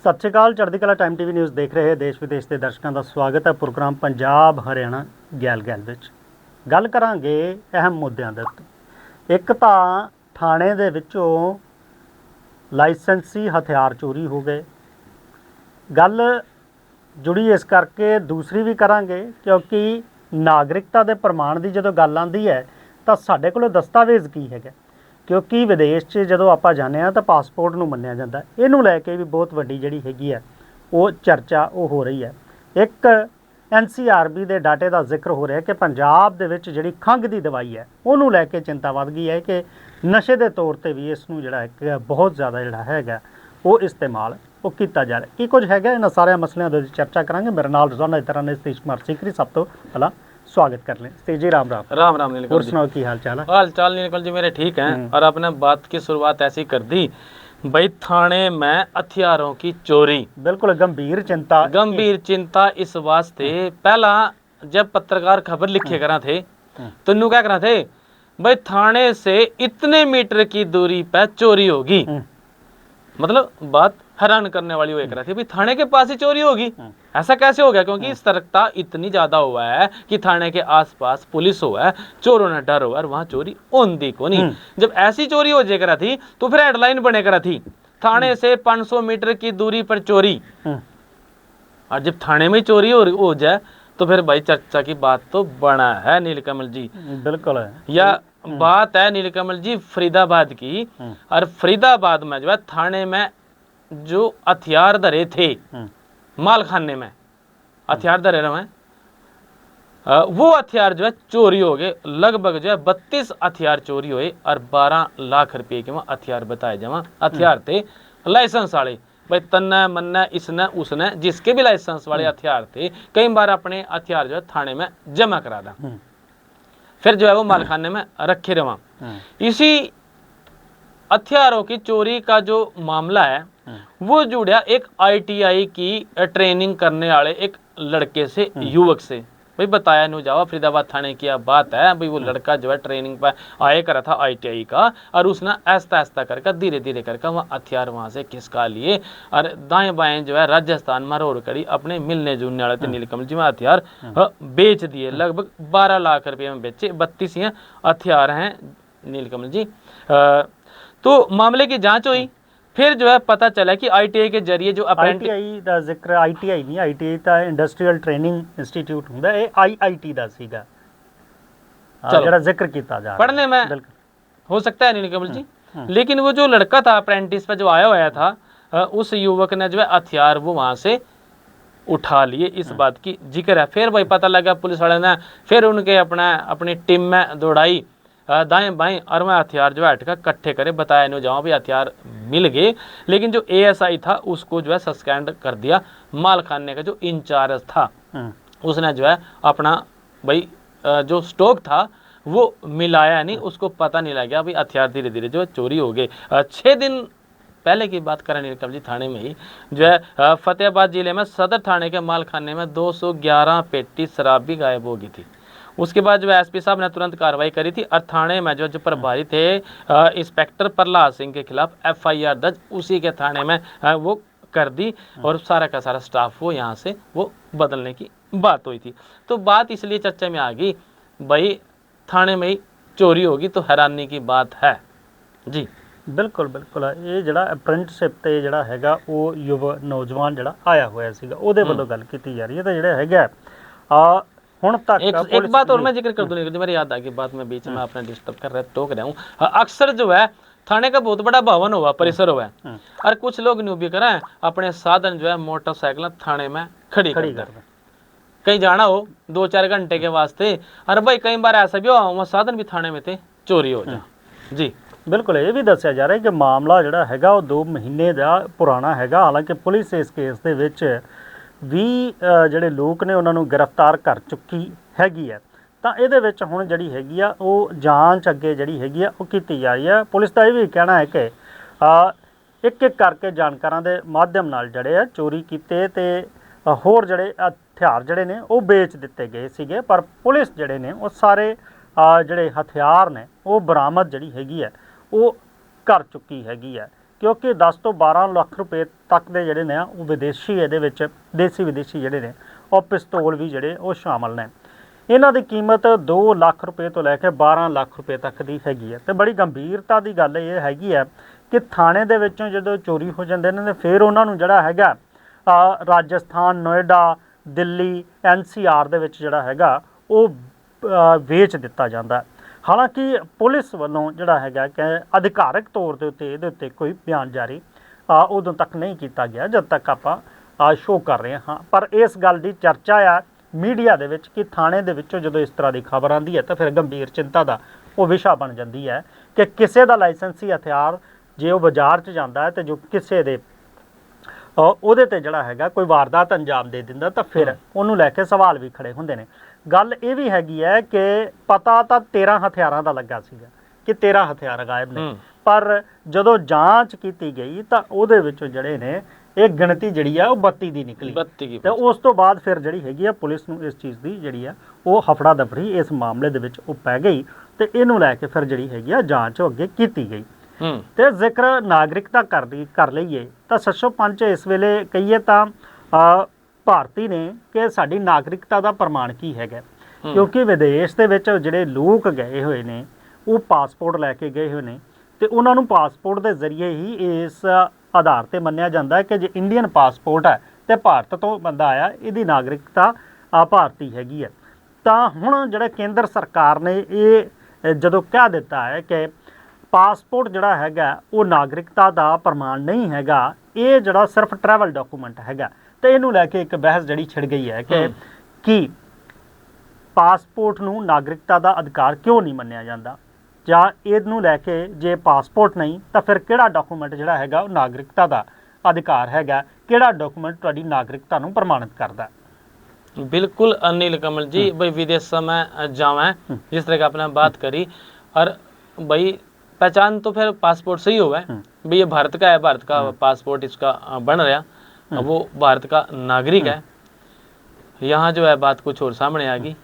सत श्री अकाल। चढ़ती कला टाइम टीवी न्यूज़ देख रहे देश विदेश के दर्शकों का स्वागत है। प्रोग्राम पंजाब हरियाणा गैल गैल विच गल करांगे अहम मुद्दों के उत्ते। एक तां थाणे दे विचों लाइसेंसी हथियार चोरी हो गए, गल जुड़ी इस करके दूसरी भी करांगे क्योंकि नागरिकता के प्रमाण की जो गल आती है तो साडे कोल दस्तावेज़ की है, क्योंकि विदेश च जदों आपां जाने तो पासपोर्ट नूं मन्निया जांदा। इहनूं लैके भी बहुत वड्डी जिहड़ी हैगी है वो चर्चा वो हो रही है। एक NCRB के डाटे का जिक्र हो रहा है कि पंजाब दे विच जिहड़ी खंघ की दवाई है उन्होंने लैके चिंता वध गई है कि नशे के तौर पर भी इसनूं जिहड़ा है बहुत ज़्यादा जिहड़ा हैगा वो इस्तेमाल वो किया जा रहा है। की कुछ हैगा इन्हां सारे मसलिਆਂ ਦੇ चर्चा करांगे। मेरे नाल रोज़ाना इस तरह ने सतीश कुमार सीकरी। सब तो पहला स्वागत कर लें सतीश जी। राम राम। राम राम नीलकंठ और जी। सुनाओ की हाल चाल है? हाल चाल नीलकंठ जी मेरे ठीक हैं। और आपने बात की शुरुआत ऐसी कर दी भाई, थाने में हथियारों की चोरी, बिल्कुल गंभीर चिंता। गंभीर चिंता इस वास्ते पहला जब पत्रकार खबर लिखे करा थे तो न्यू क्या करा थे भाई, थाने से इतने मीटर की दूरी पे चोरी होगी। मतलब बात हैरान करने वाली वो एक रही थी भाई, थाने के पास ही चोरी होगी, ऐसा कैसे हो गया? क्योंकि सतर्कता इतनी ज्यादा हुआ है कि थाने के आसपास पुलिस हुआ है, चोरों ने डर हुआ है, और वहां चोरी होंदी को नहीं। जब ऐसी चोरी हो जाए करा थी तो फिर हेडलाइन बने करा थी, थाने से 500 मीटर की दूरी पर चोरी। और जब थाने में चोरी हो जाए तो फिर भाई चर्चा की बात तो बना है नीलकमल जी। बिल्कुल है। या बात है नीलकमल जी फरीदाबाद की। और फरीदाबाद में जो है थाने में जो हथियार धरे थे, मालखाने में हथियार धरे रहे, वो हथियार जो है चोरी हो गए। लगभग जो है 32 हथियार चोरी हुए और 12 लाख रुपए के वहां हथियार बताए जाए। हथियार थे लाइसेंस वाले, भाई तन्ने मन्ने इसने उसने जिसके भी लाइसेंस वाले हथियार थे, कई बार अपने हथियार जो है थाने में जमा करा दा, फिर जो है वो मालखाने में रखे रहा। इसी हथियारों की चोरी का जो मामला है वो जुड़ा एक ITI की ट्रेनिंग करने वाले एक लड़के से, युवक से। भाई बताया नहीं जावा, फरीदाबाद थाने की बात है भाई। वो लड़का जो है ट्रेनिंग पर आए करा था ITI का, और उसने ऐसा ऐसा करके धीरे धीरे करके वहाँ हथियार वहाँ से खिसका लिए और दाएं बाएं जो है राजस्थान में रोड करी अपने मिलने जुलने वाले थे नीलकमल जी में हथियार बेच दिए। लगभग 12 लाख रुपये में बेचे। 32 हथियार हैं नीलकमल जी। तो मामले की जांच हुई, फिर जो है पता चला कि ITI के जरिए जो ITI ਦਾ ਜ਼ਿਕਰ ITI नहीं, ITI ਤਾਂ ਇੰਡਸਟਰੀਅਲ ਟ੍ਰੇਨਿੰਗ ਇੰਸਟੀਚਿਊਟ ਹੁੰਦਾ, ਇਹ IIT ਦਾ ਸੀਗਾ ਜਿਹੜਾ ਜ਼ਿਕਰ ਕੀਤਾ ਜਾ रहा पढ़ने में हो सकता है नीलकमल जी। लेकिन वो जो लड़का था अप्रेंटिस पे जो आया हुआ था, उस युवक ने जो है हथियार वो वहां से उठा लिए। इस बात की जिक्र है। फिर भाई पता लगा पुलिस वाले ने फिर उनके अपनी टीम में दौड़ाई दाएं बाएं, और वह हथियार जो है हटका इकट्ठे करे। बताया नहीं जाओ भी हथियार मिल गए, लेकिन जो ASI था उसको जो है सस्पेंड कर दिया। मालखाने का जो इंचार्ज था उसने जो है अपना भाई जो स्टॉक था वो मिलाया नहीं, उसको पता नहीं लग गया भाई हथियार धीरे धीरे जो है चोरी हो गए। 6 दिन पहले की बात करें नीलकमल जी, थाने में ही जो है फतेहाबाद जिले में सदर थाने के मालखाने में 211 पेटी शराब भी गायब हो गई थी। उसके बाद जो SP साहब ने तुरंत कार्रवाई करी थी और थाने में जो प्रभारी थे इंस्पेक्टर प्रहलाद सिंह के खिलाफ FIR दर्ज उसी के थाने में वो कर दी, और सारा का सारा स्टाफ वो यहाँ से वो बदलने की बात हुई थी। तो बात इसलिए चर्चा में आ गई भाई, थाने में ही चोरी होगी तो हैरानी की बात है जी। बिल्कुल बिल्कुल। ये जड़ा अप्रेंटिसशिप ते जड़ा हैगा वो युवा नौजवान जड़ा आया होया सीगा ਉਹਦੇ ਵੱਲੋਂ ਗੱਲ ਕੀਤੀ ਜਾ ਰਹੀ है। तो ਜਿਹੜਾ ਹੈਗਾ ਹੁਣ तक एक बात और मैं जिक्र कर दूं नीलकंठ जी, मेरी याद आ गई बात में बीच में आपने डिस्टर्ब कर रहे टोक रहा हूँ। अक्सर जो है थाने का बहुत बड़ा भवन हुआ, परिसर हुआ, और कुछ लोग न्यू भी करें अपने साधन जो है मोटरसाइकिल थाने में खड़ी कर कहीं जाना हो 2-4 घंटे के वास्ते। और भाई कई बार ऐसा भी हुआ वहाँ साधन भी थाने में थे, चोरी हो जाए जी। बिल्कुल ये भी दस्या जा रहा है कि मामला ਜਿਹੜਾ ਹੈਗਾ ਉਹ 2 ਮਹੀਨੇ ਦਾ ਪੁਰਾਣਾ ਹੈਗਾ। ਹਾਲਾਂਕਿ ਪੁਲਿਸ ਇਸ ਕੇਸ ਦੇ ਵਿੱਚ 20 ਜਿਹੜੇ ਲੋਕ ਨੇ ਉਹਨਾਂ ਨੂੰ ਗ੍ਰਿਫਤਾਰ ਕਰ ਚੁੱਕੀ ਹੈਗੀ ਹੈ। ਤਾਂ ਇਹਦੇ ਵਿੱਚ ਹੁਣ ਜਿਹੜੀ ਹੈਗੀ ਆ ਉਹ ਜਾਂਚ ਅੱਗੇ ਜਿਹੜੀ ਹੈਗੀ ਆ ਉਹ ਕੀਤੀ ਜਾ ਰਹੀ ਹੈ। ਪੁਲਿਸ ਦਾ ਇਹ ਵੀ ਕਹਿਣਾ ਹੈ ਕਿ ਇੱਕ ਇੱਕ ਕਰਕੇ ਜਾਣਕਾਰਾਂ ਦੇ ਮਾਧਿਅਮ ਨਾਲ ਜਿਹੜੇ ਆ ਚੋਰੀ ਕੀਤੇ ਤੇ ਹੋਰ ਜਿਹੜੇ ਹਥਿਆਰ ਜਿਹੜੇ ਨੇ ਉਹ ਵੇਚ ਦਿੱਤੇ ਗਏ ਸੀਗੇ। ਪਰ ਪੁਲਿਸ ਜਿਹੜੇ ਨੇ ਉਹ ਸਾਰੇ ਜਿਹੜੇ ਹਥਿਆਰ ਨੇ ਉਹ ਬਰਾਮਦ ਜਿਹੜੀ ਹੈਗੀ ਹੈ ਉਹ कर चुकी हैगी है। ਕਿਉਂਕਿ 10 ਤੋਂ 12 ਲੱਖ ਰੁਪਏ ਤੱਕ ਦੇ ਜਿਹੜੇ ਨੇ ਉਹ ਵਿਦੇਸ਼ੀ ਇਹਦੇ ਵਿੱਚ ਦੇਸੀ ਵਿਦੇਸ਼ੀ ਜਿਹੜੇ ਨੇ ਉਹ ਪਿਸਤੌਲ ਵੀ ਜਿਹੜੇ ਉਹ ਸ਼ਾਮਲ ਨੇ। ਇਹਨਾਂ ਦੀ ਕੀਮਤ 2 ਲੱਖ ਰੁਪਏ ਤੋਂ ਲੈ ਕੇ 12 ਲੱਖ ਰੁਪਏ ਤੱਕ ਦੀ ਹੈਗੀ ਹੈ। ਤੇ ਬੜੀ ਗੰਭੀਰਤਾ ਦੀ ਗੱਲ ਇਹ ਹੈਗੀ ਹੈ ਕਿ ਥਾਣੇ ਦੇ ਵਿੱਚੋਂ ਜਦੋਂ ਚੋਰੀ ਹੋ ਜਾਂਦੇ ਨੇ ਫਿਰ ਉਹਨਾਂ ਨੂੰ ਜਿਹੜਾ ਹੈਗਾ ਰਾਜਸਥਾਨ, ਨੋਇਡਾ, ਦਿੱਲੀ, NCR ਦੇ ਵਿੱਚ ਜਿਹੜਾ ਹੈਗਾ ਉਹ ਵੇਚ ਦਿੱਤਾ ਜਾਂਦਾ। ਹਾਲਾਂਕਿ ਪੁਲਿਸ ਵੱਲੋਂ ਜਿਹੜਾ ਹੈਗਾ ਕਿ ਅਧਿਕਾਰਕ ਤੌਰ ਦੇ ਉੱਤੇ ਇਹਦੇ ਉੱਤੇ ਕੋਈ ਬਿਆਨ ਜਾਰੀ ਉਦੋਂ ਤੱਕ ਨਹੀਂ ਕੀਤਾ ਗਿਆ ਜਦ ਤੱਕ ਆਪਾਂ ਸ਼ੋਅ ਕਰ ਰਹੇ ਹਾਂ। ਪਰ ਇਸ ਗੱਲ ਦੀ ਚਰਚਾ ਆ ਮੀਡੀਆ ਦੇ ਵਿੱਚ ਕਿ ਥਾਣੇ ਦੇ ਵਿੱਚੋਂ ਜਦੋਂ ਇਸ ਤਰ੍ਹਾਂ ਦੀ ਖਬਰ ਆਉਂਦੀ ਹੈ ਤਾਂ ਫਿਰ ਗੰਭੀਰ ਚਿੰਤਾ ਦਾ ਉਹ ਵਿਸ਼ਾ ਬਣ ਜਾਂਦੀ ਹੈ ਕਿ ਕਿਸੇ ਦਾ ਲਾਇਸੈਂਸੀ ਹਥਿਆਰ ਜੇ ਉਹ ਬਾਜ਼ਾਰ 'ਚ ਜਾਂਦਾ ਹੈ ਤੇ ਜੋ ਕਿਸੇ ਦੇ ਉਹਦੇ ਤੇ ਜਿਹੜਾ ਹੈਗਾ ਕੋਈ ਵਾਰਦਾਤ ਅੰਜਾਮ ਦੇ ਦਿੰਦਾ ਤਾਂ ਫਿਰ ਉਹਨੂੰ ਲੈ ਕੇ ਸਵਾਲ ਵੀ ਖੜੇ ਹੁੰਦੇ ਨੇ। ਗੱਲ ਇਹ ਵੀ ਹੈਗੀ ਹੈ ਕਿ ਪਤਾ ਤਾਂ 13 ਹਥਿਆਰਾਂ ਦਾ ਲੱਗਾ ਸੀਗਾ ਕਿ 13 ਹਥਿਆਰ ਗਾਇਬ ਨੇ, ਪਰ ਜਦੋਂ ਜਾਂਚ ਕੀਤੀ ਗਈ ਤਾਂ ਉਹਦੇ ਵਿੱਚੋਂ ਜਿਹੜੇ ਨੇ ਇਹ ਗਿਣਤੀ ਜਿਹੜੀ ਆ ਉਹ 32 ਦੀ ਨਿਕਲੀ ਤੇ ਉਸ ਤੋਂ ਬਾਅਦ ਫਿਰ ਜਿਹੜੀ ਹੈਗੀ ਆ ਪੁਲਿਸ ਨੂੰ ਇਸ ਚੀਜ਼ ਦੀ ਜਿਹੜੀ ਆ ਉਹ ਹਫੜਾ ਦਫੜੀ ਇਸ ਮਾਮਲੇ ਦੇ ਵਿੱਚ ਉਹ ਪੈ ਗਈ ਤੇ ਇਹਨੂੰ ਲੈ ਕੇ ਫਿਰ ਜਿਹੜੀ ਹੈਗੀ ਆ ਜਾਂਚ ਉਹ ਅੱਗੇ ਕੀਤੀ ਗਈ। ਤੇ ਜ਼ਿਕਰ ਨਾਗਰਿਕਤਾ ਕਰ ਲਈਏ ਤਾਂ ਸੱਚੋ ਪੰਚ ਇਸ ਵੇਲੇ ਕਹੀਏ ਤਾਂ ਭਾਰਤੀ ਨੇ ਕਿ ਸਾਡੀ ਨਾਗਰਿਕਤਾ ਦਾ ਪ੍ਰਮਾਣ ਕੀ ਹੈਗਾ, ਕਿਉਂਕਿ ਵਿਦੇਸ਼ ਦੇ ਵਿੱਚ ਜਿਹੜੇ ਲੋਕ ਗਏ ਹੋਏ ਨੇ ਉਹ ਪਾਸਪੋਰਟ ਲੈ ਕੇ ਗਏ ਹੋਏ ਨੇ ਤੇ ਉਹਨਾਂ ਨੂੰ ਪਾਸਪੋਰਟ ਦੇ ਜ਼ਰੀਏ ਹੀ ਇਸ ਆਧਾਰ ਤੇ ਮੰਨਿਆ ਜਾਂਦਾ ਹੈ ਕਿ ਜੇ ਇੰਡੀਅਨ ਪਾਸਪੋਰਟ ਹੈ ਤੇ ਭਾਰਤ ਤੋਂ ਬੰਦਾ ਆਇਆ ਇਹਦੀ ਨਾਗਰਿਕਤਾ ਭਾਰਤੀ ਹੈਗੀ ਹੈ। ਤਾਂ ਹੁਣ ਜਿਹੜਾ ਕੇਂਦਰ ਸਰਕਾਰ ਨੇ ਇਹ ਜਦੋਂ ਕਹਿ ਦਿੱਤਾ ਹੈ ਕਿ ਪਾਸਪੋਰਟ ਜਿਹੜਾ ਹੈਗਾ ਉਹ ਨਾਗਰਿਕਤਾ ਦਾ ਪ੍ਰਮਾਣ ਨਹੀਂ ਹੈਗਾ, ਇਹ ਜਿਹੜਾ ਸਿਰਫ ਟਰੈਵਲ ਡਾਕੂਮੈਂਟ ਹੈਗਾ, ਤੇ ਇਹਨੂੰ ਲੈ ਕੇ ਇੱਕ ਬਹਿਸ ਜਿਹੜੀ ਛਿੜ ਗਈ ਹੈ ਕਿ ਕੀ ਪਾਸਪੋਰਟ ਨੂੰ ਨਾਗਰਿਕਤਾ ਦਾ ਅਧਿਕਾਰ ਕਿਉਂ ਨਹੀਂ ਮੰਨਿਆ ਜਾਂਦਾ, ਜਾਂ ਇਹਨੂੰ ਲੈ ਕੇ ਜੇ ਪਾਸਪੋਰਟ ਨਹੀਂ ਤਾਂ ਫਿਰ ਕਿਹੜਾ ਡਾਕੂਮੈਂਟ ਜਿਹੜਾ ਹੈਗਾ ਉਹ ਨਾਗਰਿਕਤਾ ਦਾ ਅਧਿਕਾਰ ਹੈਗਾ, ਕਿਹੜਾ ਡਾਕੂਮੈਂਟ ਤੁਹਾਡੀ ਨਾਗਰਿਕਤਾ ਨੂੰ ਪ੍ਰਮਾਣਿਤ ਕਰਦਾ। बिल्कुल अनिल कमल जी, भाई विदेश में जावा जिस तरह का आपने बात करी, और भाई पहचान तो फिर पासपोर्ट से ही हुआ है भाई ये भारत का है, भारत का पासपोर्ट इसका बन रहा, वो भारत का नागरिक है। यहाँ जो है बात कुछ और सामने आ गई।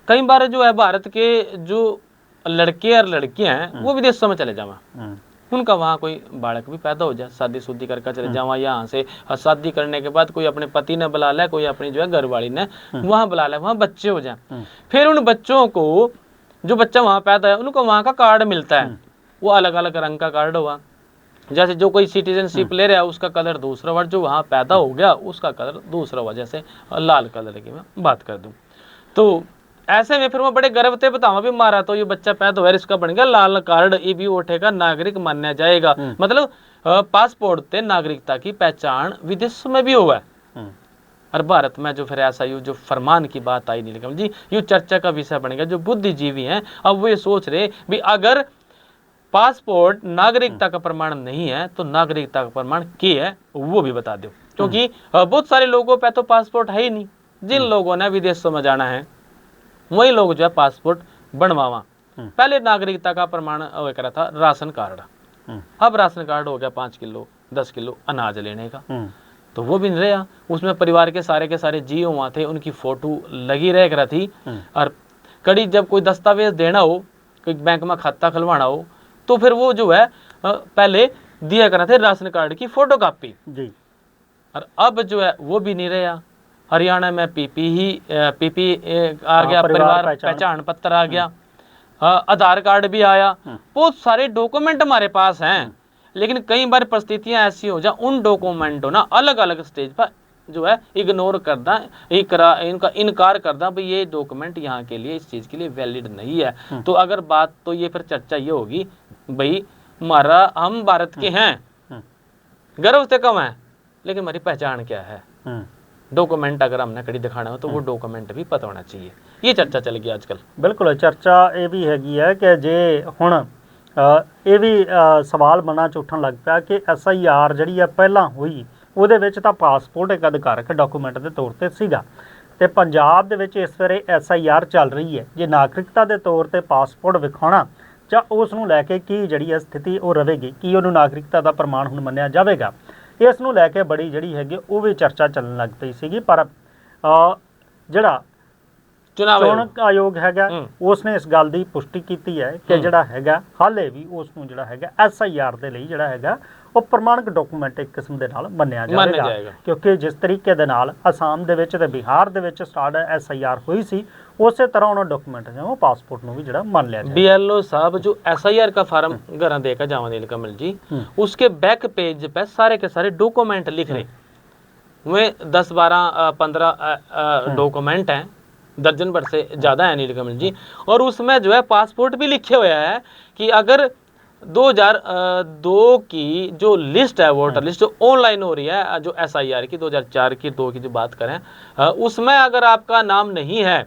कई बार जो है भारत के जो लड़के और लड़कियां हैं वो विदेशों में चले जावा, उनका वहाँ कोई बालक भी पैदा हो जाए, शादी शुद्धि करके चले जावा यहाँ से, और शादी करने के बाद कोई अपने पति ने बुला ले, कोई अपनी जो है घरवाली ने वहाँ बुला ले, वहाँ बच्चे हो जाए, फिर उन बच्चों को जो बच्चा वहाँ पैदा है उनको वहाँ का कार्ड मिलता है, वो अलग अलग रंग का कार्ड हुआ। जैसे जो कोई सिटीजनशिप ले रहा है उसका कलर दूसरा हुआ, जो वहाँ पैदा हो गया उसका कलर दूसरा हुआ, जैसे लाल कलर की मैं बात कर दूँ तो ऐसे में फिर वो बड़े गर्व से बतावा भी मारा तो ये बच्चा पैदा हुआ इसका बन गया लाल कार्ड, ये भी उठेगा, नागरिक माना जाएगा। मतलब पासपोर्ट से नागरिकता की पहचान विदेश में भी हुआ है, और भारत में जो फिर ऐसा यू जो फरमान की बात आई नीलकमल जी, यू चर्चा का विषय बनेगा। जो बुद्धिजीवी हैं अब वो ये सोच रहे भी अगर पासपोर्ट नागरिकता का प्रमाण नहीं है तो नागरिकता का प्रमाण क्या है वो भी बता दो, क्योंकि बहुत सारे लोगों पे तो पासपोर्ट है ही नहीं। जिन लोगों ने विदेशों में जाना है वही लोग जो है पासपोर्ट बनवावा। पहले नागरिकता का प्रमाण करा था राशन कार्ड, अब राशन कार्ड हो गया 5 किलो 10 किलो अनाज लेने का, तो वो भी नहीं रहा। उसमें परिवार के सारे जी वहाँ थे, उनकी फोटो लगी रह कर थी, और कड़ी जब कोई दस्तावेज देना हो, कोई बैंक में खाता खुलवाना हो, तो फिर वो जो है पहले दिया करा थे राशन कार्ड की फोटो कापी जी, और अब जो है वो भी नहीं रहा। हरियाणा में पीपी आ गया, परिवार पहचान पत्र आ गया, आधार कार्ड भी आया, बहुत सारे डॉक्यूमेंट हमारे पास हैं, लेकिन कई बार परिस्थितियां ऐसी हो जा उन डॉक्यूमेंटों ना अलग अलग स्टेज पर जो है इग्नोर करना, इनका इनकार करना भाई ये डॉक्यूमेंट यहाँ के लिए इस चीज़ के लिए वैलिड नहीं है। तो अगर बात तो ये फिर चर्चा ये होगी भाई हमारा हम भारत के हैं, गर्व से कम है, लेकिन हमारी पहचान क्या है। डॉक्यूमेंट अगर हमने कड़ी दिखाना हो तो वो डॉक्यूमेंट भी पता होना चाहिए। ये चर्चा चल गई आजकल। बिल्कुल चर्चा ये भी हैगी है कि जे हुण ये भी सवाल बनना उठन लग पाया कि SIR जिहड़ी पहला हुई ਉਹਦੇ ਵਿੱਚ ਤਾਂ ਪਾਸਪੋਰਟ ਇੱਕ ਅਧਿਕਾਰਕ ਡਾਕੂਮੈਂਟ ਦੇ ਤੌਰ ਤੇ ਸੀਗਾ, ਤੇ ਪੰਜਾਬ ਦੇ ਵਿੱਚ ਇਸ ਵੇਲੇ SIR ਚੱਲ ਰਹੀ ਹੈ। ਜੇ ਨਾਗਰਿਕਤਾ ਦੇ ਤੌਰ ਤੇ ਪਾਸਪੋਰਟ ਵਿਖਾਉਣਾ ਜਾਂ ਉਸ ਨੂੰ ਲੈ ਕੇ ਕੀ ਜਿਹੜੀ ਹੈ ਸਥਿਤੀ ਉਹ ਰਹੇਗੀ, ਕੀ ਉਹਨੂੰ ਨਾਗਰਿਕਤਾ ਦਾ ਪ੍ਰਮਾਣ ਹੁਣ ਮੰਨਿਆ ਜਾਵੇਗਾ, ਇਸ ਨੂੰ ਲੈ ਕੇ ਬੜੀ ਜਿਹੜੀ ਹੈਗੀ ਉਹ ਵੀ ਚਰਚਾ ਚੱਲਣ ਲੱਗ ਪਈ ਸੀਗੀ। ਪਰ ਜਿਹੜਾ ਚੁਣਾਵ ਚੋਣ ਆਯੋਗ ਹੈਗਾ ਉਸ ਨੇ ਇਸ ਗੱਲ ਦੀ ਪੁਸ਼ਟੀ ਕੀਤੀ ਹੈ ਕਿ ਜਿਹੜਾ ਹੈਗਾ ਹਾਲੇ ਵੀ ਉਸ ਨੂੰ ਜਿਹੜਾ ਹੈਗਾ SIR ਦੇ ਲਈ ਜਿਹੜਾ ਹੈਗਾ ਉਹ ਪ੍ਰਮਾਣਿਕ ਡਾਕੂਮੈਂਟ ਇੱਕ ਕਿਸਮ ਦੇ ਨਾਲ ਮੰਨਿਆ ਜਾਏਗਾ, ਕਿਉਂਕਿ ਜਿਸ ਤਰੀਕੇ ਦੇ ਨਾਲ ਅਸਾਮ ਦੇ ਵਿੱਚ ਤੇ ਬਿਹਾਰ ਦੇ ਵਿੱਚ ਸਟਾਰਟ SIR ਹੋਈ ਸੀ उसी तरह उन्होंने डॉक्यूमेंट जो पासपोर्ट में भी जरा मान लिया। BLO साहब जो SIR का फार्म घर देकर जावा नीलकमल जी, उसके बैक पेज पे सारे के सारे डॉक्यूमेंट लिख रहे, वे 10 12 15 डॉक्यूमेंट हैं, दर्जन भर से ज़्यादा है नीलकमल जी। और उसमें जो है पासपोर्ट भी लिखे हुए है कि अगर 2002 की जो लिस्ट है, वोटर लिस्ट जो ऑनलाइन हो रही है, जो SIR की 2004 की 2 की जो बात करें, उसमें अगर आपका नाम नहीं है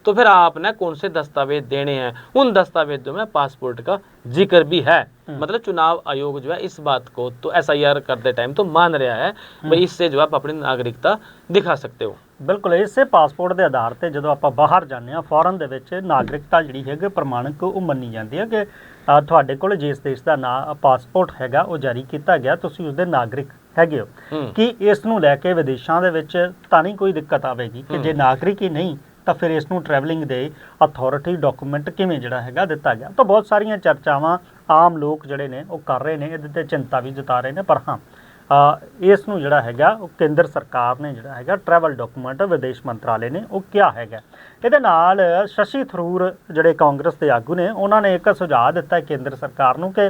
तो फिर आपने कौन से दस्तावेज देने हैं, उन दस्तावेजों में पासपोर्ट का जिक्र भी है। मतलब चुनाव आयोग जो है इस बात को तो SIR करते टाइम तो मान रहा है भाई इससे जो आप अपनी नागरिकता दिखा सकते हो। बिल्कुल इसे पासपोर्ट के आधार पर जो आप बाहर जाने फॉरन के नागरिकता जी है प्रमाणिक वो मनी जाती है कि ਤੁਹਾਡੇ ਕੋਲ जिस देश का ना पासपोर्ट हैगा वो जारी किया गया तुसी उसदे नागरिक हैगे हो कि इस नूं लैके विदेशों दे विच तां नहीं कोई दिक्कत आवेगी कि जे नागरिक ही नहीं तो फिर इसनूं ट्रैवलिंग दे अथॉरिटी डॉकूमेंट किवें जिहड़ा हैगा दिता गया। तो बहुत सारियां चर्चावां आम लोग जिहड़े ने वो कर रहे ने, इहदे ते चिंता भी जता रहे ने, पर हाँ इस नूं जिहड़ा हैगा वो केंद्र सरकार ने जिहड़ा हैगा ट्रैवल डॉकूमेंट विदेश मंत्रालय ने वो किया हैगा। ਇਹਦੇ ਨਾਲ शशि थरूर ਜਿਹੜੇ ਕਾਂਗਰਸ ਦੇ ਆਗੂ ਨੇ ਉਹਨਾਂ ਨੇ ਇੱਕ ਸੁਝਾਅ ਦਿੱਤਾ ਕੇਂਦਰ ਸਰਕਾਰ ਨੂੰ ਕਿ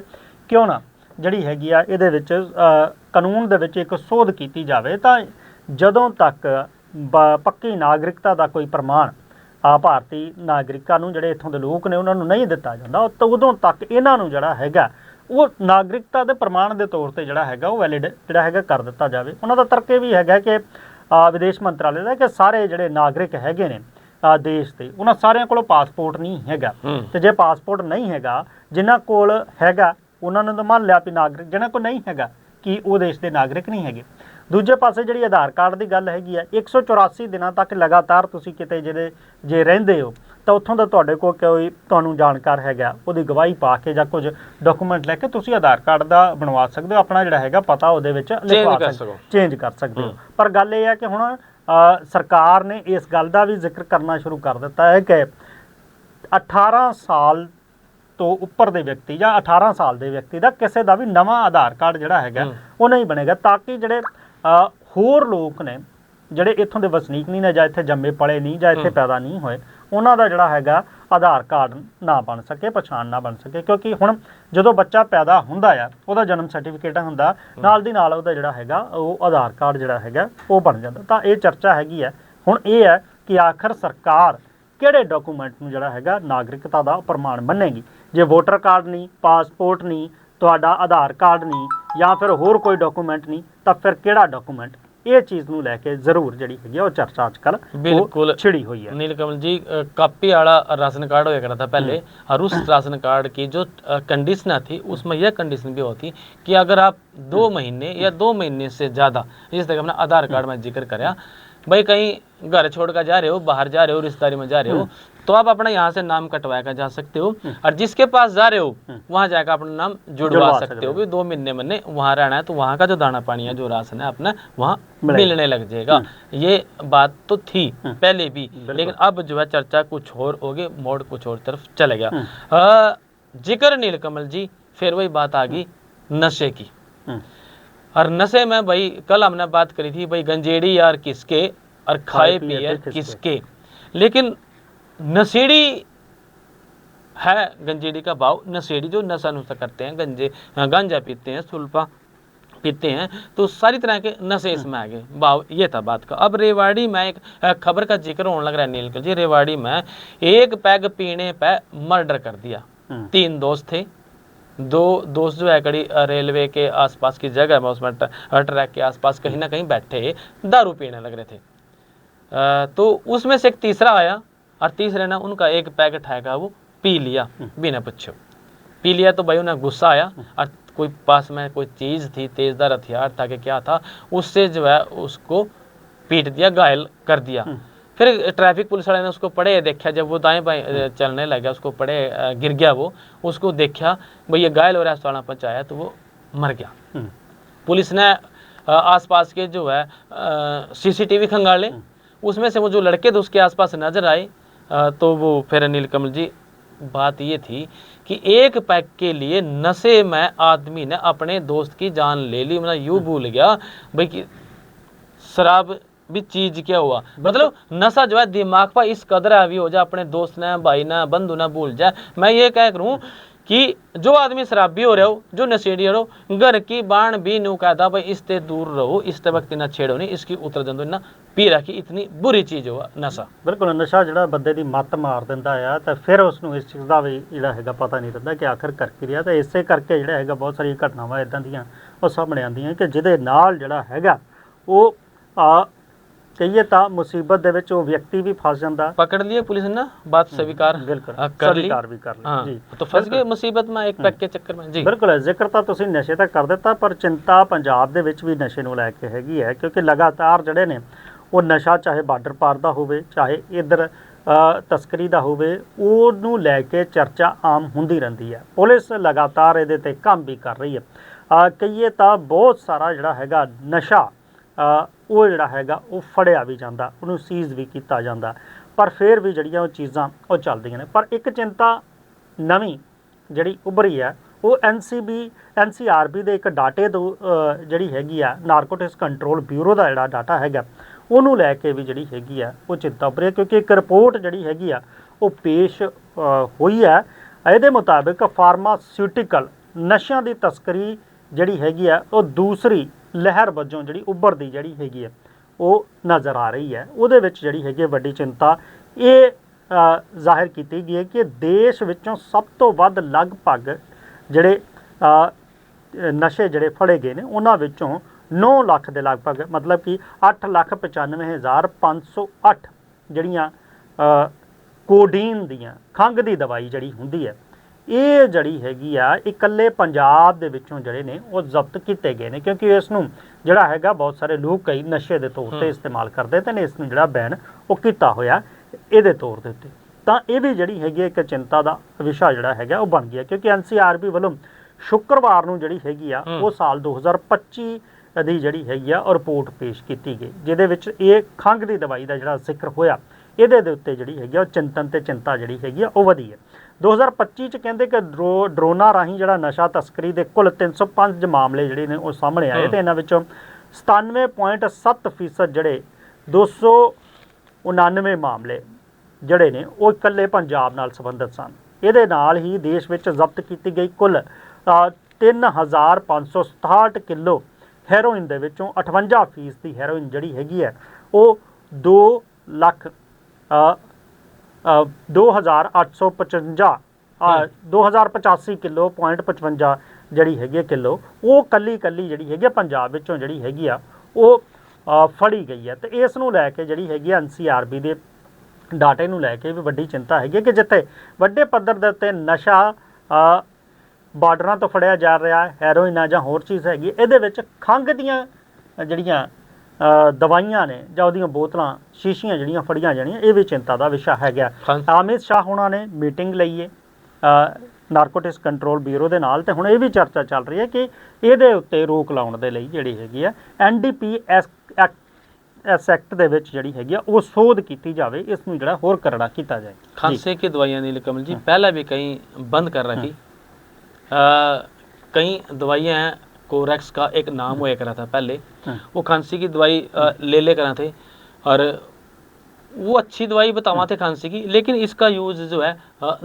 ਕਿਉਂ ਨਾ ਜਿਹੜੀ ਹੈਗੀ ਆ ਇਹਦੇ ਵਿੱਚ ਕਾਨੂੰਨ ਦੇ ਵਿੱਚ ਇੱਕ ਸੋਧ ਕੀਤੀ ਜਾਵੇ ਤਾਂ ਜਦੋਂ ਤੱਕ ਪੱਕੀ ਨਾਗਰਿਕਤਾ ਦਾ ਕੋਈ ਪ੍ਰਮਾਣ ਭਾਰਤੀ ਨਾਗਰਿਕਾਂ ਨੂੰ ਜਿਹੜੇ ਇੱਥੋਂ ਦੇ ਲੋਕ ਨੇ ਉਹਨਾਂ ਨੂੰ ਨਹੀਂ ਦਿੱਤਾ ਜਾਂਦਾ ਤਾਂ ਉਦੋਂ ਤੱਕ ਇਹਨਾਂ ਨੂੰ ਜਿਹੜਾ ਹੈਗਾ ਉਹ ਨਾਗਰਿਕਤਾ ਦੇ ਪ੍ਰਮਾਣ ਦੇ ਤੌਰ ਤੇ ਜਿਹੜਾ ਹੈਗਾ ਉਹ ਵੈਲਿਡ ਜਿਹੜਾ ਹੈਗਾ ਕਰ ਦਿੱਤਾ ਜਾਵੇ। ਉਹਨਾਂ ਦਾ ਤਰਕ ਇਹ ਵੀ ਹੈਗਾ ਕਿ ਵਿਦੇਸ਼ ਮੰਤਰਾਲੇ ਦਾ ਕਿ ਸਾਰੇ ਜਿਹੜੇ ਨਾਗਰਿਕ ਹੈਗੇ ਨੇ देश के उन्होंने सारिਆਂ ਕੋਲ पासपोर्ट नहीं हैगा तो जे पासपोर्ट नहीं हैगा जिन्हां कोल हैगा उन्होंने तो मान लिया भी नागरिक, जिन्हां कोल नहीं हैगा कि वो देश के नागरिक नहीं हैगे। दूजे पासे जी आधार कार्ड की गल हैगी 184 दिनों तक लगातार तुसीं किते जे रहिंदे हो तो उत्थों का तुहाडे कोल कोई तुहानूं जानकार हैगा उहदी गवाही पा के जां कुछ डॉकूमेंट लैके तुसीं आधार कार्ड दा बनवा सकदे हो, अपना जिहड़ा हैगा पता उहदे विच लिखवा सकदे हो, चेंज कर सकदे हो। पर गल ये है कि हुण सरकार ने इस गल का भी जिक्र करना शुरू कर दिता है कि 18 साल तो उपर के व्यक्ति या 18 साल के व्यक्ति का किसी का भी नवा आधार कार्ड जिहड़ा हैगा वो नहीं बनेगा ताकि जिहड़े होर लोग ने जिहड़े इत्थों के वसनीक नहीं ने जां इत्थे जम्मे पले नहीं जां इत्थे पैदा नहीं होए उन्हां दा जिहड़ा हैगा आधार कार्ड ना बन सके, पछाण ना बन सके। क्योंकि हुण जदों बच्चा पैदा हुंदा आ उहदा जन्म सर्टिफिकेट हुंदा नाल दी नाल उहदा जिहड़ा हैगा वो आधार कार्ड जिहड़ा हैगा वो बन जांदा। तां इह चर्चा हैगी है हुण इह है कि आखिर सरकार किहड़े डॉकूमेंट नूं जिहड़ा हैगा नागरिकता दा प्रमाण मन्नेगी। जे वोटर कार्ड नहीं, पासपोर्ट नहीं, तुहाडा आधार कार्ड नहीं या फिर होर कोई डॉकूमेंट नहीं तां फिर किहड़ा डॉकूमेंट ये चीज़ नूं लैके जरूर जिहड़ी हैगी वो चर्चा अजकल बिल्कुल छिड़ी हुई है। नीलकमल जी कापी वाला राशन कार्ड होया करता था पहले और उस राशन कार्ड की जो कंडीशन थी उसमें यह कंडीशन भी होती कि अगर आप 2 महीने या 2 महीने से ज़्यादा जिस तरह अपना आधार कार्ड में जिक्र कराया भाई कहीं घर छोड़ कर जा रहे हो, बाहर जा रहे हो, रिश्तेदारी में जा रहे हो तो आप अपना यहाँ से नाम कटवा कर जा सकते हो और जिसके पास जा रहे हो वहाँ जाकर अपना नाम जुड़वा सकते हो। भी 2 महीने महीने वहाँ रहना है तो वहाँ का जो दाना पानी है जो राशन है अपना वहाँ मिलने लग जाएगा। ये बात तो थी पहले भी, लेकिन अब जो है चर्चा कुछ और हो गई, मोड़ कुछ और तरफ चले गया। जिक्र नीलकमल जी फिर वही बात आ गई नशे की। और नशे में भाई कल हमने बात करी थी भाई गंजेड़ी यार किसके और खाए पिए किसके, लेकिन नशेड़ी है गंजेड़ी का भाव। नशेड़ी जो नशा नुशा करते हैं, गांजा पीते हैं, सुल्फा पीते हैं, तो सारी तरह के नशे इसमें आ गए। भाव ये था बात का। अब रेवाड़ी में एक खबर का जिक्र होने लग रहा है नीलकमल जी। रेवाड़ी में एक पैग पीने पे मर्डर कर दिया। 3 दोस्त थे, 2 दोस्त जो है कड़ी रेलवे के आसपास की जगह में उसमें ट्रैक के आसपास कहीं ना कहीं बैठे दारू पीने लग रहे थे। तो उसमें से एक तीसरा आया और तीसरे ने उनका एक पैकेट है वो पी लिया बिना पूछे। पी लिया तो भाई उन्हें गुस्सा आया और कोई पास में कोई चीज़ थी, तेज़दार हथियार था कि क्या था, उससे जो है उसको पीट दिया, घायल कर दिया। फिर ट्रैफिक पुलिस वाले ने उसको पड़े देखा, जब वो दाएं बाएं चलने लगा उसको पड़े गिर गया वो, उसको देखा भाई ये घायल हो रहा है, अस्पताल पहुँचाया तो वो मर गया। पुलिस ने आसपास के जो है CCTV खंगाले, उसमें से वो जो लड़के थे उसके आसपास नजर आए तो वो फिर नीलकमल जी बात ये थी कि एक पैक के लिए नशे में आदमी ने अपने दोस्त की जान ले ली। मतलब यूं भूल गया भाई कि शराब भी चीज क्या हुआ, मतलब नशा जो है दिमाग पर इस कदर हावी हो जाए, अपने दोस्त ने, भाई ने, बंधु ने भूल जाए। मैं ये कह करूं कि जो आदमी शराबी हो रहे हो, जो नशेड़ी हो रहे हो, घर की बाण भी नु कहता भाई इससे दूर रहो, इसते वक्त ना छेड़ो नहीं, इसकी उतर दंदो ना पी रखी, इतनी बुरी चीज हो नशा। ਬਿਲਕੁਲ ਨਸ਼ਾ ਜਿਹੜਾ ਬੰਦੇ ਦੀ ਮੱਤ ਮਾਰ ਦਿੰਦਾ ਆ ਤਾਂ ਫਿਰ ਉਸ ਨੂੰ ਇਸ ਚੀਜ਼ ਦਾ ਵੀ ਜਿਹੜਾ ਹੈਗਾ ਪਤਾ ਨਹੀਂ ਰਹਿੰਦਾ ਕਿ ਆਖਰ ਕਰ ਕੀ ਰਿਹਾ। ਤਾਂ ਇਸੇ ਕਰਕੇ ਜਿਹੜਾ ਹੈਗਾ ਬਹੁਤ ਸਾਰੀਆਂ ਘਟਨਾਵਾਂ ਇਦਾਂ ਦੀਆਂ ਉਹ ਸਾਹਮਣੇ ਆਉਂਦੀਆਂ ਕਿ ਜਿਹਦੇ ਨਾਲ ਜਿਹੜਾ ਹੈਗਾ ਉਹ ਕਹੀਏ ਤਾਂ ਮੁਸੀਬਤ ਦੇ ਵਿੱਚ ਉਹ ਵਿਅਕਤੀ ਵੀ ਫਸ ਜਾਂਦਾ। पकड़ लिए पुलिस ने ना, बात स्वीकार ਬਿਲਕੁਲ कर ली। स्वीकार भी कर ली हाँ, जी। तो फंस गए मुसीबत में एक पैक के चक्कर में जी। ਬਿਲਕੁਲ ਜ਼ਿਕਰ ਤਾਂ ਤੁਸੀਂ ਨਸ਼ੇ ਦਾ ਕਰ ਦਿੱਤਾ, ਪਰ ਚਿੰਤਾ ਪੰਜਾਬ ਦੇ ਵਿੱਚ ਵੀ ਨਸ਼ੇ ਨੂੰ ਲੈ ਕੇ ਹੈਗੀ ਹੈ, ਕਿਉਂਕਿ ਲਗਾਤਾਰ ਜਿਹੜੇ ਨੇ ਉਹ ਨਸ਼ਾ ਚਾਹੇ ਬਾਰਡਰ ਪਾਰ ਦਾ ਹੋਵੇ, ਚਾਹੇ ਇੱਧਰ ਤਸਕਰੀ ਦਾ ਹੋਵੇ, ਉਹਨੂੰ ਲੈ ਕੇ ਚਰਚਾ ਆਮ ਹੁੰਦੀ ਰਹਿੰਦੀ ਹੈ। ਪੁਲਿਸ ਲਗਾਤਾਰ ਇਹਦੇ ਤੇ ਕੰਮ ਵੀ ਕਰ ਰਹੀ ਹੈ। ਕਹੀਏ ਤਾਂ ਬਹੁਤ ਸਾਰਾ ਜਿਹੜਾ ਹੈਗਾ ਨਸ਼ਾ ਉਹ ਜਿਹੜਾ ਹੈਗਾ ਉਹ ਫੜਿਆ ਵੀ ਜਾਂਦਾ, ਉਹਨੂੰ ਸੀਜ਼ ਵੀ ਕੀਤਾ ਜਾਂਦਾ, ਪਰ ਫਿਰ ਵੀ ਜਿਹੜੀਆਂ ਉਹ ਚੀਜ਼ਾਂ ਉਹ ਚੱਲਦੀਆਂ ਨੇ। ਪਰ ਇੱਕ ਚਿੰਤਾ ਨਵੀਂ ਜਿਹੜੀ ਉੱਭਰੀ ਹੈ ਉਹ NCRB ਦੇ ਇੱਕ ਡਾਟੇ ਤੋਂ ਜਿਹੜੀ ਹੈਗੀ ਆ, ਨਾਰਕੋਟਿਕਸ ਕੰਟਰੋਲ ਬਿਊਰੋ ਦਾ ਜਿਹੜਾ ਡਾਟਾ ਹੈਗਾ ਉਹਨੂੰ ਲੈ ਕੇ ਵੀ ਜਿਹੜੀ ਹੈਗੀ ਆ ਉਹ ਚਿੰਤਾ ਉੱਭਰੀ ਹੈ, ਕਿਉਂਕਿ ਇੱਕ ਰਿਪੋਰਟ ਜਿਹੜੀ ਹੈਗੀ ਆ ਉਹ ਪੇਸ਼ ਹੋਈ ਹੈ। ਇਹਦੇ ਮੁਤਾਬਿਕ ਫਾਰਮਾਸਿਊਟੀਕਲ ਨਸ਼ਿਆਂ ਦੀ ਤਸਕਰੀ ਜਿਹੜੀ ਹੈਗੀ ਆ ਉਹ ਦੂਸਰੀ ਲਹਿਰ ਵਜੋਂ ਜਿਹੜੀ ਉੱਭਰਦੀ ਜਿਹੜੀ ਹੈਗੀ ਹੈ ਉਹ ਨਜ਼ਰ ਆ ਰਹੀ ਹੈ। ਉਹਦੇ ਵਿੱਚ ਜਿਹੜੀ ਹੈਗੀ ਵੱਡੀ ਚਿੰਤਾ ਇਹ ਜ਼ਾਹਿਰ ਕੀਤੀ ਗਈ ਹੈ ਕਿ ਦੇਸ਼ ਵਿੱਚੋਂ ਸਭ ਤੋਂ ਵੱਧ ਲਗਭਗ ਜਿਹੜੇ ਨਸ਼ੇ ਜਿਹੜੇ ਫੜੇ ਗਏ ਨੇ ਉਹਨਾਂ ਵਿੱਚੋਂ 9 ਲੱਖ ਦੇ ਲਗਭਗ, ਮਤਲਬ ਕਿ 8,95,508 ਜਿਹੜੀਆਂ ਕੋਡੀਨ ਦੀਆਂ ਖੰਘ ਦੀ ਦਵਾਈ ਜਿਹੜੀ ਹੁੰਦੀ ਹੈ ਇਹ ਜਿਹੜੀ ਹੈਗੀ ਆ ਇਕੱਲੇ ਪੰਜਾਬ ਦੇ ਵਿੱਚੋਂ ਜਿਹੜੇ ਨੇ ਉਹ ਜ਼ਬਤ ਕੀਤੇ ਗਏ ਨੇ, ਕਿਉਂਕਿ ਇਸ ਨੂੰ ਜਿਹੜਾ ਹੈਗਾ ਬਹੁਤ ਸਾਰੇ ਲੋਕ ਕਈ ਨਸ਼ੇ ਦੇ ਤੌਰ ਤੇ ਇਸਤੇਮਾਲ ਕਰਦੇ ਤੇ ਨੇ ਇਸ ਨੂੰ ਜਿਹੜਾ ਬੈਨ ਉਹ ਕੀਤਾ ਹੋਇਆ ਇਹਦੇ ਤੌਰ ਦੇ ਉੱਤੇ। ਤਾਂ ਇਹ ਵੀ ਜਿਹੜੀ ਹੈਗੀ ਇੱਕ ਚਿੰਤਾ ਦਾ ਵਿਸ਼ਾ ਜਿਹੜਾ ਹੈਗਾ ਉਹ ਬਣ ਗਿਆ, ਕਿਉਂਕਿ NCRB ਵੱਲੋਂ ਸ਼ੁੱਕਰਵਾਰ ਨੂੰ ਜਿਹੜੀ ਹੈਗੀ ਆ ਉਹ ਸਾਲ 2025 ਦੀ ਜਿਹੜੀ ਹੈਗੀ ਆ ਉਹ ਰਿਪੋਰਟ ਪੇਸ਼ ਕੀਤੀ ਗਈ, ਜਿਹਦੇ ਵਿੱਚ ਇਹ ਖੰਘ ਦੀ ਦਵਾਈ ਦਾ ਜਿਹੜਾ ਜ਼ਿਕਰ ਹੋਇਆ ਇਹਦੇ ਦੇ ਉੱਤੇ ਜਿਹੜੀ ਹੈਗੀ ਉਹ ਚਿੰਤਨ ਤੇ ਚਿੰਤਾ ਜਿਹੜੀ ਹੈਗੀ ਆ ਉਹ ਵਧੀ ਹੈ। 2025 ਚ ਕਹਿੰਦੇ ਕਿ ਡਰੋਨਾਂ ਰਾਹੀਂ ਜਿਹੜਾ ਨਸ਼ਾ ਤਸਕਰੀ ਦੇ ਕੁੱਲ 305 ਮਾਮਲੇ ਜਿਹੜੇ ਨੇ ਉਹ ਸਾਹਮਣੇ ਆਏ, ਤੇ ਇਹਨਾਂ ਵਿੱਚੋਂ 97.7% ਜਿਹੜੇ 299 ਮਾਮਲੇ ਜਿਹੜੇ ਨੇ ਉਹ ਇਕੱਲੇ ਪੰਜਾਬ ਨਾਲ ਸੰਬੰਧਿਤ ਸਨ। ਇਹਦੇ ਨਾਲ ਹੀ ਦੇਸ਼ ਵਿੱਚ ਜ਼ਬਤ ਕੀਤੀ ਗਈ ਕੁੱਲ 3,567 ਕਿਲੋ ਹੈਰੋਇਨ ਦੇ ਵਿੱਚੋਂ 58% ਦੀ ਹੈਰੋਇਨ ਜਿਹੜੀ ਹੈਗੀ ਹੈ ਉਹ 2,885 ਕਿਲੋ 0.55 ਜਿਹੜੀ ਹੈਗੀ ਕਿਲੋ ਉਹ ਕੱਲੀ ਜਿਹੜੀ ਹੈਗੀ ਪੰਜਾਬ ਵਿੱਚੋਂ ਜਿਹੜੀ ਹੈਗੀ ਆ ਉਹ ਫੜੀ ਗਈ ਹੈ। ਤੇ ਇਸ ਨੂੰ ਲੈ ਕੇ ਜਿਹੜੀ ਹੈਗੀ NCRB ਦੇ ਡਾਟੇ ਨੂੰ ਲੈ ਕੇ ਵੀ ਵੱਡੀ ਚਿੰਤਾ ਹੈਗੀ ਕਿ ਜਿੱਥੇ ਵੱਡੇ ਪੱਧਰ ਦੇ ਉੱਤੇ ਨਸ਼ਾ ਬਾਰਡਰਾਂ ਤੋਂ ਫੜਿਆ ਜਾ ਰਿਹਾ ਹੈ, ਹੈਰੋਇਨ ਜਾਂ ਹੋਰ ਚੀਜ਼ ਹੈਗੀ, ਇਹਦੇ ਵਿੱਚ ਖੰਘ ਦੀਆਂ ਜਿਹੜੀਆਂ ਦਵਾਈਆਂ ਨੇ ਜਾਂ ਉਹਦੀਆਂ ਬੋਤਲਾਂ ਸ਼ੀਸ਼ੀਆਂ ਜਿਹੜੀਆਂ ਫੜੀਆਂ ਜਾਣੀਆਂ, ਇਹ ਵੀ ਚਿੰਤਾ ਦਾ ਵਿਸ਼ਾ ਹੈਗਾ। ਅਮਿਤ ਸ਼ਾਹ ਹੋਣਾ ਨੇ ਮੀਟਿੰਗ ਲਈ ਹੈ ਨਾਰਕੋਟਿਕਸ ਕੰਟਰੋਲ ਬਿਊਰੋ ਦੇ ਨਾਲ, ਤੇ ਹੁਣ ਇਹ ਵੀ ਚਰਚਾ ਚੱਲ ਰਹੀ ਹੈ ਕਿ ਇਹਦੇ ਉੱਤੇ ਰੋਕ ਲਾਉਣ ਦੇ ਲਈ ਜਿਹੜੀ ਹੈਗੀ ਆ NDPS ਐਕਟ ਦੇ ਵਿੱਚ ਜਿਹੜੀ ਹੈਗੀ ਆ ਉਹ ਸੋਧ ਕੀਤੀ ਜਾਵੇ, ਇਸ ਨੂੰ ਜਿਹੜਾ ਹੋਰ ਕਰੜਾ ਕੀਤਾ ਜਾਏ। खांसी की दवाइयाँ नीलकमल जी पहले भी कहीं बंद कर रखी, कई दवाइयाँ हैं, कोरेक्स का एक नाम हुआ करा था पहले, वो खांसी की दवाई ले करा थे और वो अच्छी दवाई बतावा थे खांसी की, लेकिन इसका यूज़ जो है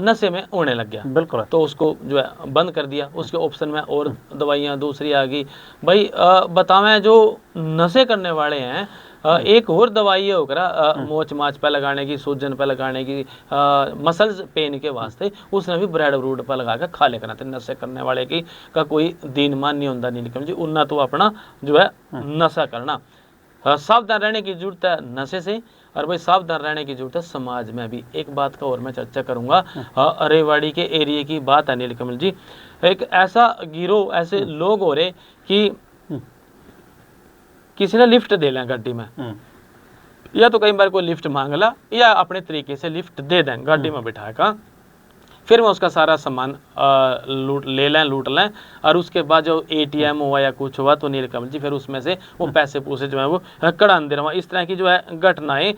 नशे में होने लग गया, बिल्कुल, तो उसको जो है बंद कर दिया। उसके ऑप्शन में और दवाइयाँ दूसरी आ गई। भाई बतावें जो नशे करने वाले हैं, एक और दवाई है होकर मोच माच पे लगाने की, सूजन पे लगाने की, मसल्स पेन के वास्ते, उसने भी ब्रेड ब्रूड पर लगा के खा ले करना थे। नशे करने वाले की का कोई दीन मान नहीं होता नीलकमल जी, उन्ना तो अपना जो है नशा करना। सावधान रहने की जरूरत है नशे से, और भाई सावधान रहने की जरूरत है समाज में भी। एक बात का और मैं चर्चा करूंगा, रेवाड़ी के एरिए की बात है नीलकमल जी। एक ऐसा गिरोह, ऐसे लोग हो रहे कि किसी ने लिफ्ट दे लें गाड़ी में, या तो कई बार कोई लिफ्ट मांग ला या अपने तरीके से लिफ्ट दे दें गाड़ी में बिठा कर, फिर मैं उसका सारा सामान लूट लें और उसके बाद जो ATM हुआ या कुछ हुआ तो नीलकमल जी फिर उसमें से वो पैसे पूसे जो है वो कढ़ान दे रहा हूँ। इस तरह की जो है घटनाएं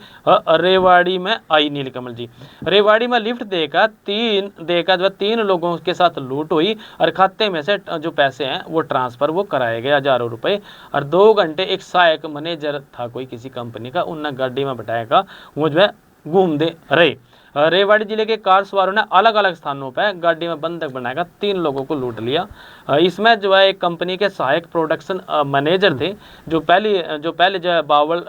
रेवाड़ी में आई नीलकमल जी। रेवाड़ी में लिफ्ट देकर जो है 3 लोगों के साथ लूट हुई और खाते में से जो पैसे हैं वो ट्रांसफर वो कराए गए हजारों रुपए। और 2 घंटे एक सहायक मैनेजर था कोई किसी कंपनी का, उनने गाड़ी में बैठाएगा वो जो है घूमते रहे। रेवाड़ी जिले के कार सवारों ने अलग अलग स्थानों पर गाड़ी में बंधक बनाकर 3 लोगों को लूट लिया। इसमें जो है एक कंपनी के सहायक प्रोडक्शन मैनेजर थे जो पहले जो है बावल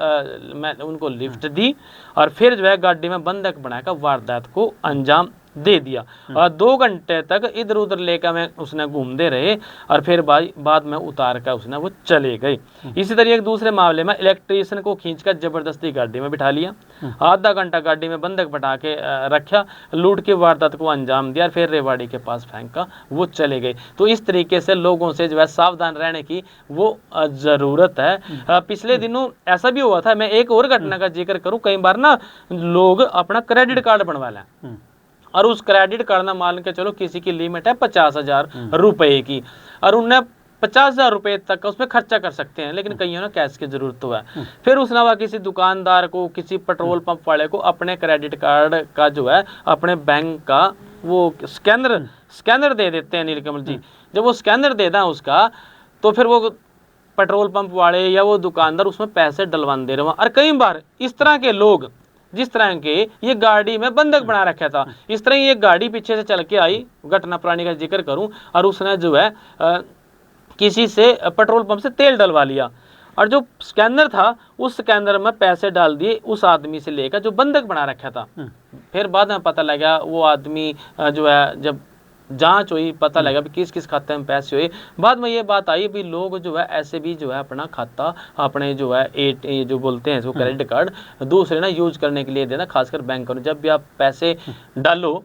में उनको लिफ्ट दी और फिर जो है गाड़ी में बंधक बनाकर वारदात को अंजाम दे दिया। और 2 घंटे तक इधर उधर लेकर में उसने घूमते रहे और फिर बाद में उतार कर उसने वो चले गए। इसी तरह एक दूसरे मामले में इलेक्ट्रीशियन को खींचकर जबरदस्ती गाड़ी में बिठा लिया, आधा घंटा गाड़ी में बंधक बैठा के रखा, लूट की वारदात को अंजाम दिया, फिर रेवाड़ी के पास फेंका, वो चले गए। तो इस तरीके से लोगों से जो है सावधान रहने की वो जरूरत है। पिछले दिनों ऐसा भी हुआ था, मैं एक और घटना का जिक्र करूं, कई बार ना लोग अपना क्रेडिट कार्ड बनवा लें और उस क्रेडिट कार्ड ना मान के चलो किसी की लिमिट है 50,000 रुपए की और उन्हें 50,000 रुपए तक का उसमें खर्चा कर सकते हैं, लेकिन कईयों ने कैश की जरूरत तो है। फिर उसने वह किसी दुकानदार को, किसी पेट्रोल पंप वाले को अपने क्रेडिट कार्ड का जो है अपने बैंक का वो स्कैनर दे देते हैं नीलकमल जी। जब वो स्कैनर दे दें उसका तो फिर वो पेट्रोल पंप वाले या वो दुकानदार उसमें पैसे डलवा दे रहे हैं। और कई बार इस तरह के लोग जिस तरह के ये गाड़ी में बंधक बना रखा था, इस तरह ये गाड़ी पीछे से चल के आई, घटना पुरानी का जिक्र करूं, और उसने जो है किसी से पेट्रोल पंप से तेल डलवा लिया और जो स्कैनर था उस स्कैनर में पैसे डाल दिए उस आदमी से लेकर जो बंधक बना रखा था। फिर बाद में पता लगा वो आदमी जो है जब जांच हुई पता लगा भी किस किस खाते में पैसे हुए। बाद में ये बात आई भी लोग जो है ऐसे भी जो है अपना खाता अपने जो है जो बोलते हैं इसको क्रेडिट कार्ड दूसरे ना यूज करने के लिए देना, खासकर बैंकों ने। जब भी आप पैसे डालो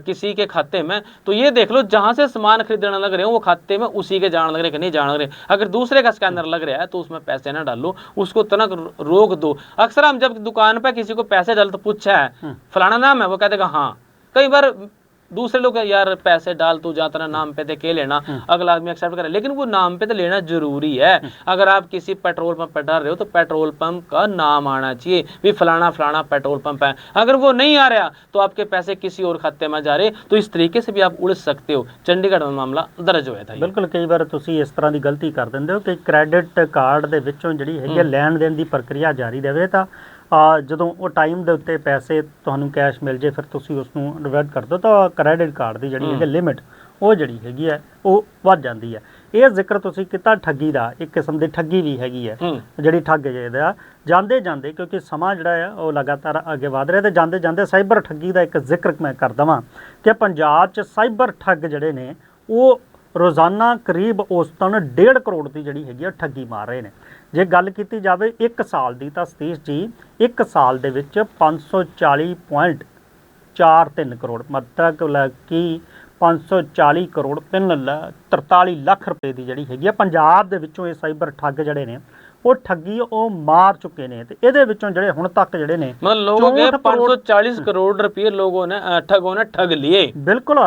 किसी के खाते में तो ये देख लो जहां से सामान खरीदने लग रहे हो वो खाते में उसी के जान लग रहे कि नहीं जान लग रहे। अगर दूसरे का स्कैनर लग रहा है तो उसमें पैसे ना डालो, उसको तुरंत रोक दो। अक्सर हम जब दुकान पर किसी को पैसे डाल तो पूछा है फलाना नाम है, वो कहते हाँ। कई बार दूसरे लोग यार पैसे डाल तू जा तेरा नाम पे दे के लेना, अगला आदमी एक्सेप्ट करे, लेकिन वो नाम पे तो लेना जरूरी है। अगर आप किसी पेट्रोल पंप पर डाल रहे हो तो पेट्रोल पंप का नाम आना चाहिए भी फलाना फलाना पेट्रोल पंप है। अगर वो नहीं आ रहा तो आपके पैसे किसी और खाते में जा रहे तो इस तरीके से भी आप उड़ सकते हो। चंडीगढ़ में मामला दर्ज होया था। बिल्कुल कई बार ਤੁਸੀਂ ਇਸ ਤਰ੍ਹਾਂ ਦੀ ਗਲਤੀ ਕਰ ਦਿੰਦੇ ਹੋ ਕਿ ਕ੍ਰੈਡਿਟ ਕਾਰਡ ਦੇ ਵਿੱਚੋਂ ਜਿਹੜੀ ਹੈਗੀ ਲੈਣ ਦੇਣ ਦੀ ਪ੍ਰਕਿਰਿਆ ਜਾਰੀ ਰਹੇ ਤਾਂ ਜਦੋਂ ਉਹ ਟਾਈਮ ਦੇ ਉੱਤੇ ਪੈਸੇ ਤੁਹਾਨੂੰ ਕੈਸ਼ ਮਿਲ ਜੇ ਫਿਰ ਤੁਸੀਂ ਉਸ ਨੂੰ ਡਿਵਾਈਡ ਕਰ ਦਿਓ ਤਾਂ ਕ੍ਰੈਡਿਟ ਕਾਰਡ ਦੀ ਜਿਹੜੀ ਹੈਗੀ ਲਿਮਿਟ ਉਹ ਜਿਹੜੀ ਹੈਗੀ ਹੈ ਉਹ ਵੱਧ ਜਾਂਦੀ ਹੈ। ਇਹ ਜ਼ਿਕਰ ਤੁਸੀਂ ਕੀਤਾ ਠੱਗੀ ਦਾ, ਇੱਕ ਕਿਸਮ ਦੀ ਠੱਗੀ ਵੀ ਹੈਗੀ ਹੈ ਜਿਹੜੀ ਠੱਗ ਜਿਹਦਾ ਜਾਂਦੇ ਜਾਂਦੇ ਕਿਉਂਕਿ ਸਮਾਂ ਜਿਹੜਾ ਆ ਉਹ ਲਗਾਤਾਰ ਅੱਗੇ ਵਧ ਰਿਹਾ ਤੇ ਜਾਂਦੇ ਜਾਂਦੇ ਸਾਈਬਰ ਠੱਗੀ ਦਾ ਇੱਕ ਜ਼ਿਕਰ ਮੈਂ ਕਰ ਦੇਵਾਂ ਕਿ ਪੰਜਾਬ 'ਚ ਸਾਈਬਰ ਠੱਗ ਜਿਹੜੇ ਨੇ ਉਹ ਰੋਜ਼ਾਨਾ ਕਰੀਬ ਔਸਤਨ 1.5 ਕਰੋੜ ਦੀ ਜਿਹੜੀ ਹੈਗੀ ਆ ਠੱਗੀ ਮਾਰ ਰਹੇ ਨੇ। ਜੇ ਗੱਲ ਕੀਤੀ ਜਾਵੇ 1 ਸਾਲ ਦੀ ਤਾਂ ਸਤੀਸ਼ ਜੀ 1 ਸਾਲ ਦੇ ਵਿੱਚ 540.43 ਕਰੋੜ ਮਤਲਬ ਕਿ 540 ਕਰੋੜ 43 ਲੱਖ ਰੁਪਏ ਦੀ ਜਿਹੜੀ ਹੈਗੀ ਆ ਪੰਜਾਬ ਦੇ ਵਿੱਚੋਂ ਇਹ ਸਾਈਬਰ ਠੱਗ ਜਿਹੜੇ ਨੇ ਉਹ ਠੱਗੀ ਉਹ ਮਾਰ ਚੁੱਕੇ ਨੇ। ਤੇ ਇਹਦੇ ਵਿੱਚੋਂ ਜਿਹੜੇ ਹੁਣ ਤੱਕ ਜਿਹੜੇ ਨੇ ਲੋਕ 540 ਕਰੋੜ ਰੁਪਏ ਲੋਗੋਂ ਨੇ ਠੱਗ ਲਏ। ਬਿਲਕੁਲ।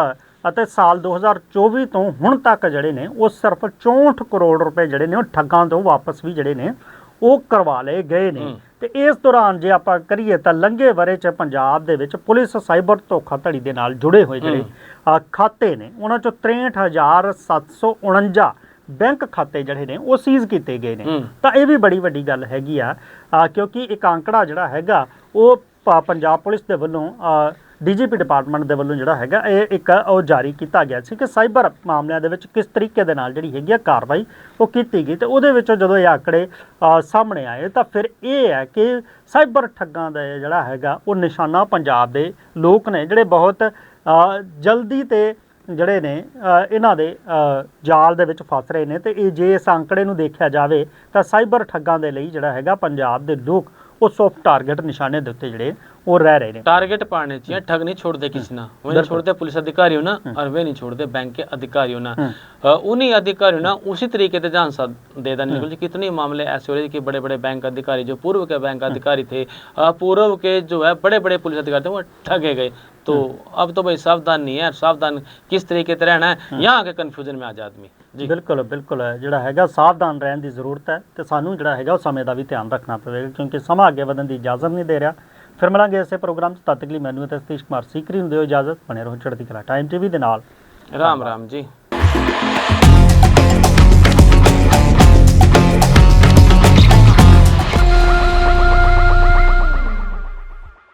ਅਤੇ ਸਾਲ 2024 ਤੋਂ ਹੁਣ ਤੱਕ ਜਿਹੜੇ ਨੇ ਉਹ ਸਿਰਫ 64 ਕਰੋੜ ਰੁਪਏ ਜਿਹੜੇ ਨੇ ਉਹ ਠੱਗਾਂ ਤੋਂ ਵਾਪਸ ਵੀ ਜਿਹੜੇ ਨੇ ਉਹ ਕਰਵਾ ਲਏ ਗਏ ਨੇ। ਤੇ ਇਸ ਦੌਰਾਨ ਜੇ ਆਪਾਂ ਕਰੀਏ ਤਾਂ ਲੰਘੇ ਵਰੇ 'ਚ ਪੰਜਾਬ ਦੇ ਵਿੱਚ ਪੁਲਿਸ ਸਾਈਬਰ ਧੋਖਾਧੜੀ ਦੇ ਨਾਲ ਜੁੜੇ ਹੋਏ ਜਿਹੜੇ ਖਾਤੇ ਨੇ ਉਹਨਾਂ 'ਚੋਂ 63,749 ਬੈਂਕ ਖਾਤੇ ਜਿਹੜੇ ਨੇ ਉਹ ਸੀਜ਼ ਕੀਤੇ ਗਏ ਨੇ। ਤਾਂ ਇਹ ਵੀ ਬੜੀ ਵੱਡੀ ਗੱਲ ਹੈਗੀ ਆ ਕਿਉਂਕਿ ਇੱਕ ਅੰਕੜਾ ਜਿਹੜਾ ਹੈਗਾ ਉਹ ਪੰਜਾਬ ਪੁਲਿਸ ਦੇ ਵੱਲੋਂ DGP ਡਿਪਾਰਟਮੈਂਟ ਦੇ ਵੱਲੋਂ ਜਿਹੜਾ ਹੈਗਾ ਇਹ ਇੱਕ ਉਹ ਜਾਰੀ ਕੀਤਾ ਗਿਆ ਸੀ ਕਿ ਸਾਈਬਰ ਮਾਮਲਿਆਂ ਦੇ ਵਿੱਚ ਕਿਸ ਤਰੀਕੇ ਦੇ ਨਾਲ ਜਿਹੜੀ ਹੈਗੀ ਆ ਕਾਰਵਾਈ ਉਹ ਕੀਤੀ ਗਈ। ਤੇ ਉਹਦੇ ਵਿੱਚੋਂ ਜਦੋਂ ਇਹ ਆંકੜੇ ਸਾਹਮਣੇ ਆਏ ਤਾਂ ਫਿਰ ਇਹ ਹੈ ਕਿ ਸਾਈਬਰ ਠੱਗਾਂ ਦਾ ਜਿਹੜਾ ਹੈਗਾ ਉਹ ਨਿਸ਼ਾਨਾ ਪੰਜਾਬ ਦੇ ਲੋਕ ਨੇ ਜਿਹੜੇ ਬਹੁਤ ਜਲਦੀ ਤੇ ਜਿਹੜੇ ਨੇ ਇਹਨਾਂ ਦੇ ਜਾਲ ਦੇ ਵਿੱਚ ਫਸ ਰਹੇ ਨੇ। ਤੇ ਇਹ ਜੇ ਇਸ ਅੰਕੜੇ ਨੂੰ ਦੇਖਿਆ ਜਾਵੇ ਤਾਂ ਸਾਈਬਰ ਠੱਗਾਂ ਦੇ ਲਈ ਜਿਹੜਾ ਹੈਗਾ ਪੰਜਾਬ ਦੇ ਲੋਕ ਉਹ ਸੌਫਟ ਟਾਰਗੇਟ ਨਿਸ਼ਾਨੇ ਦੇ ਉੱਤੇ ਜਿਹੜੇ ਉਹ ਰਹਿ ਰਹੇ ਨੇ। टारगेट पाने चाहिए, ठग नहीं छोड़ते किसी ना, वे नहीं छोड़ते पुलिस अधिकारी हो ना, और वे नहीं छोड़ते बैंक के अधिकारी हो ना, उन्हीं अधिकारी ना उसी तरीके से जान सा दे दें। निकुल जी कितने मामले ऐसे हो रहे कि बड़े बड़े बैंक अधिकारी जो पूर्व के बैंक अधिकारी थे, पूर्व के जो है बड़े बड़े पुलिस अधिकारी थे, वो ठगे गए। तो अब तो भाई सावधान नहीं है, सावधान किस तरीके से रहना है, यहाँ के कन्फ्यूजन में आ जाए आदमी जी। ਬਿਲਕੁਲ ਬਿਲਕੁਲ ਜਿਹੜਾ ਹੈਗਾ ਸਾਵਧਾਨ ਰਹਿਣ ਦੀ ਜ਼ਰੂਰਤ ਹੈ ਤੇ ਸਾਨੂੰ ਜਿਹੜਾ ਹੈਗਾ ਉਹ ਸਮੇਂ ਦਾ ਵੀ ਧਿਆਨ ਰੱਖਣਾ ਪਵੇਗਾ, ਕਿਉਂਕਿ ਸਮਾਂ ਅੱਗੇ ਵਧਣ ਦੀ ਇਜਾਜ਼ਤ ਨਹੀਂ ਦੇ ਰਿਹਾ। ਫਿਰ ਮਿਲਾਂਗੇ ਇਸੇ ਪ੍ਰੋਗਰਾਮ 'ਚ, ਤਦ ਤੱਕ ਲਈ ਮੈਨੂੰ ਅਤੇ ਸਤੀਸ਼ ਕੁਮਾਰ ਸੀਕਰੀ ਨੂੰ ਦਿਓ ਇਜਾਜ਼ਤ। ਬਣੇ ਰਹੋ ਚੜ੍ਹਦੀ ਕਲਾ ਟਾਈਮ TV ਦੇ ਨਾਲ। राम राम जी।